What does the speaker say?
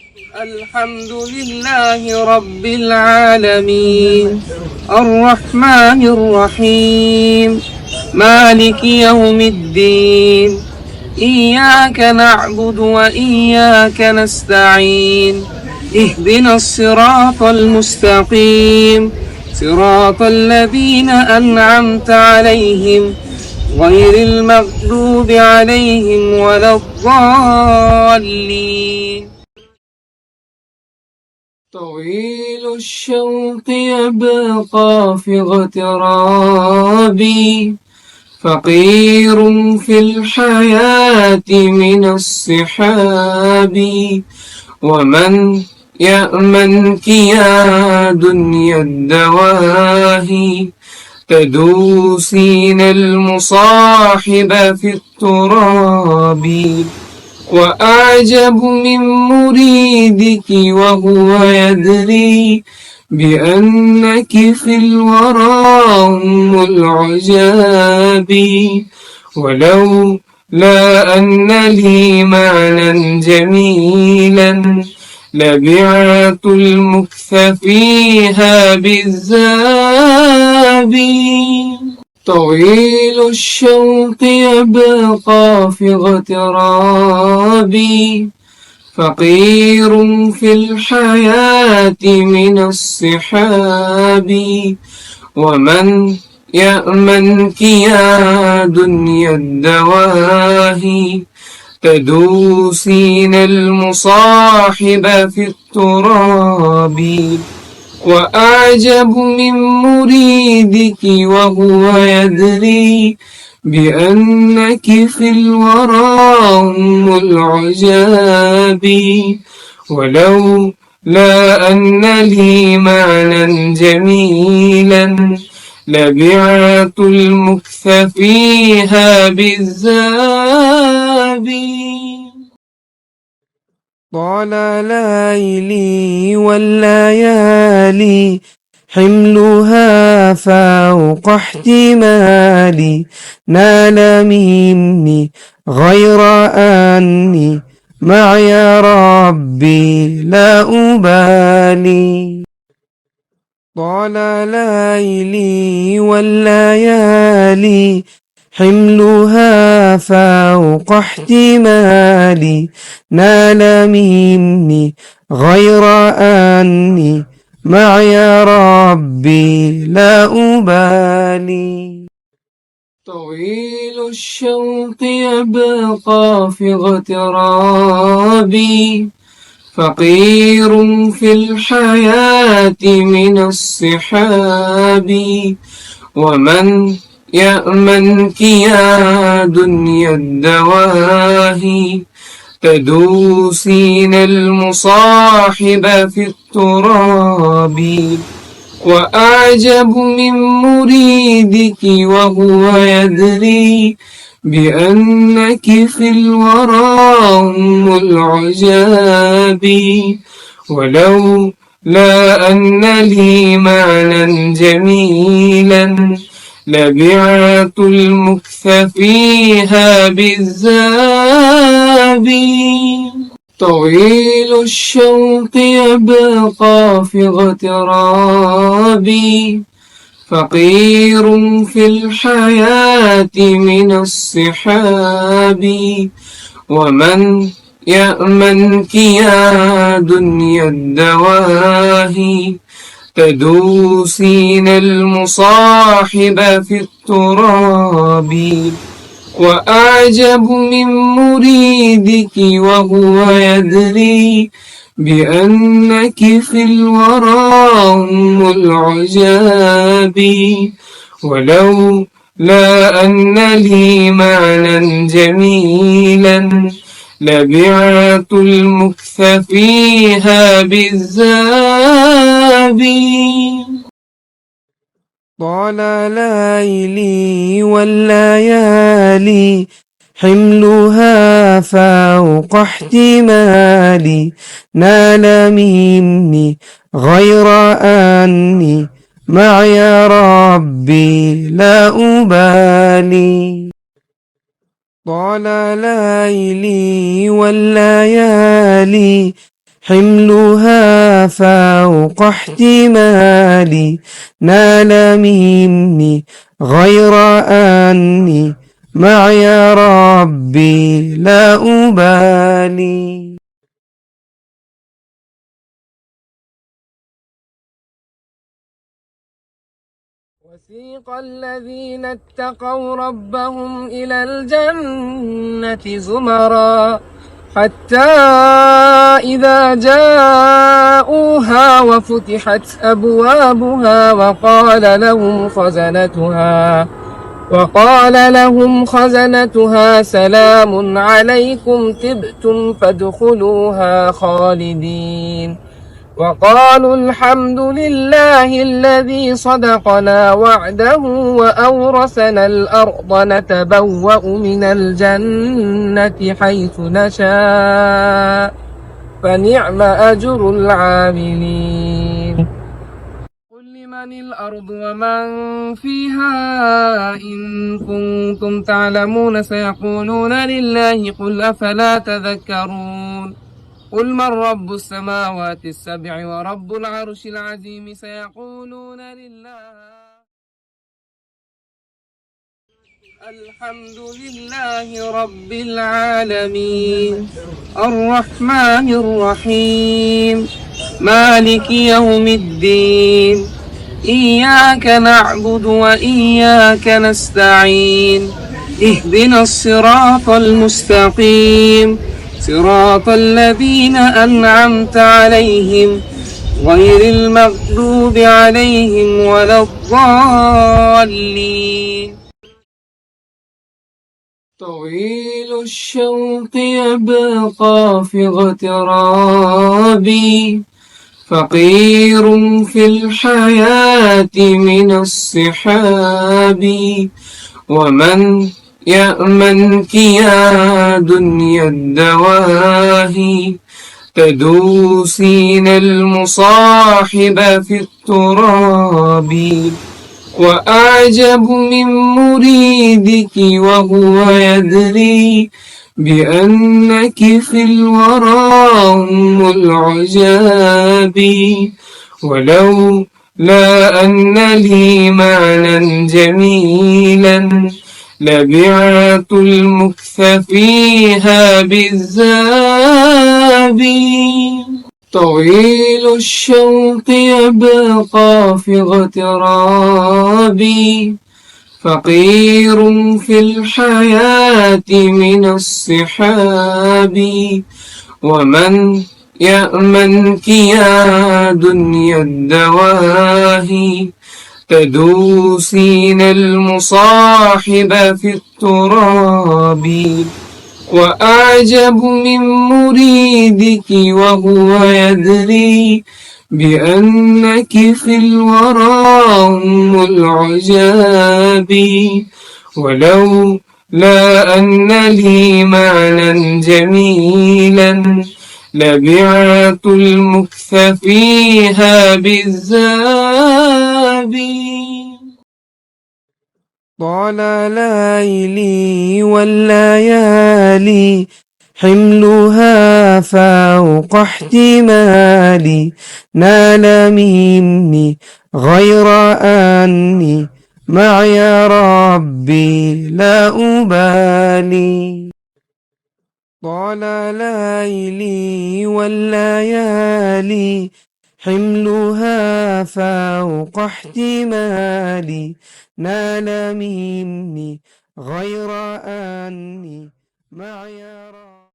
الحمد لله رب العالمين الرحمن الرحيم مالك يوم الدين إياك نعبد وإياك نستعين اهدنا الصراط المستقيم صراط الذين أنعمت عليهم غير المغضوب عليهم ولا الضالين. طويل الشوق يبقى في اغترابي فقير في الحياة من الصحاب ومن يأمنك يا دنيا الدواهي تدوسين المصاحب في التراب وأعجب من مريدك وهو يدري بأنك في الورى أم العجاب ولو لا أن لي معنى جميلا لبعت المكث فيها بالذاب طويل الشوق يبقى في اغترابي فقير في الحياة من الصحاب ومن يأمنك يا دنيا الدواهي تدوسين المصاحب في التراب وأعجب من مريدك وهو يدري بأنك في الورى أم العجاب ولو لا أن لي معنى جميلا لبعت المكث فيها بالذاب طال ليلي والليالي حملها فوق احتمالي نال مني غير أني معي ربي لا أبالي طال ليلي والليالي حملها فوق احتمالي نال مني غير أني معي ربي لا أبالي طويل الشوق يبقى في اغترابي فقير في الحياة من الصحاب ومن يأمنك يا دنيا الدواهي تدوسين المصاحب في التراب وأعجب من مريدك وهو يدري بأنك في الورى أم العجاب ولو لا أن لي معنى جميلا لبعت المكث فيها بالذاب طويل الشوق يبقى في اغترابي فقير في الحياة من الصحاب ومن يأمنك يا دنيا الدواهي تدوسين المصاحب في التراب وأعجب من مريدك وهو يدري بأنك في الورى أم العجاب ولو لا أن لي معنى جميلا لبعت المكث فيها بالذاب طال ليلي والليالي حملها فوق احتمالي نال مني غير أني معي ربي لا أبالي طويل الشوق يبقى في اغترابي فقير في الحياة من الصحاب ومن يأمنك يا دنيا الدواهي تدوسين المصاحب في التراب وأعجب من مريدك وهو يدري بأنك في الورى أم العجاب ولو لا أن لي معنى جميلا لبعت المكث فيها بالذاب حملها فوق احتمالي نال مني غير أني معي ربي لا أبالي طال ليلي والليالي حملها فوق احتمالي نال مني غير أني معي ربي لا أبالي. وسيق الذين اتقوا ربهم إلى الجنة زمرا حتى إذا جاءوها وفتحت أبوابها وقال لهم خزنتها سلام عليكم طبتم فادخلوها خالدين وقالوا الحمد لله الذي صدقنا وعده وأورثنا الأرض نتبوأ من الجنة حيث نشاء فنعم أجر العاملين. قل لمن الأرض ومن فيها إن كنتم تعلمون سيقولون لله قل أفلا تذكرون. قل من رب السماوات السبع ورب العرش العظيم سيقولون لله. الحمد لله رب العالمين الرحمن الرحيم مالك يوم الدين إياك نعبد وإياك نستعين اهدنا الصراط المستقيم صراط الذين أنعمت عليهم غير المغضوب عليهم ولا الضالين. طويل الشوق يبقى في اغترابي فقير في الحياة من الصحاب ومن يأمنك يا دنيا الدواهي تدوسين المصاحب في التراب وأعجب من مريدك وهو يدري بأنك في الورى أم العجاب ولو لا أن لي معنى جميلا لبعت المكث فيها بالذاب طويل الشوق يبقى في اغترابي فقير في الحياة من الصحاب ومن يأمنك يا دنيا الدواهي تدوسين المصاحب في التراب وأعجب من مريدك وهو يدري بأنك في الورى أم العجاب ولو لا أن لي معنى جميلا لبعت المكث فيها بالذاب طال ليلي والليالي حملها فوق احتمالي نال مني غير أني معي ربي لا أبالي طال ليلي والليالي حملها فوق احتمالي نال مني غير أني معي ربي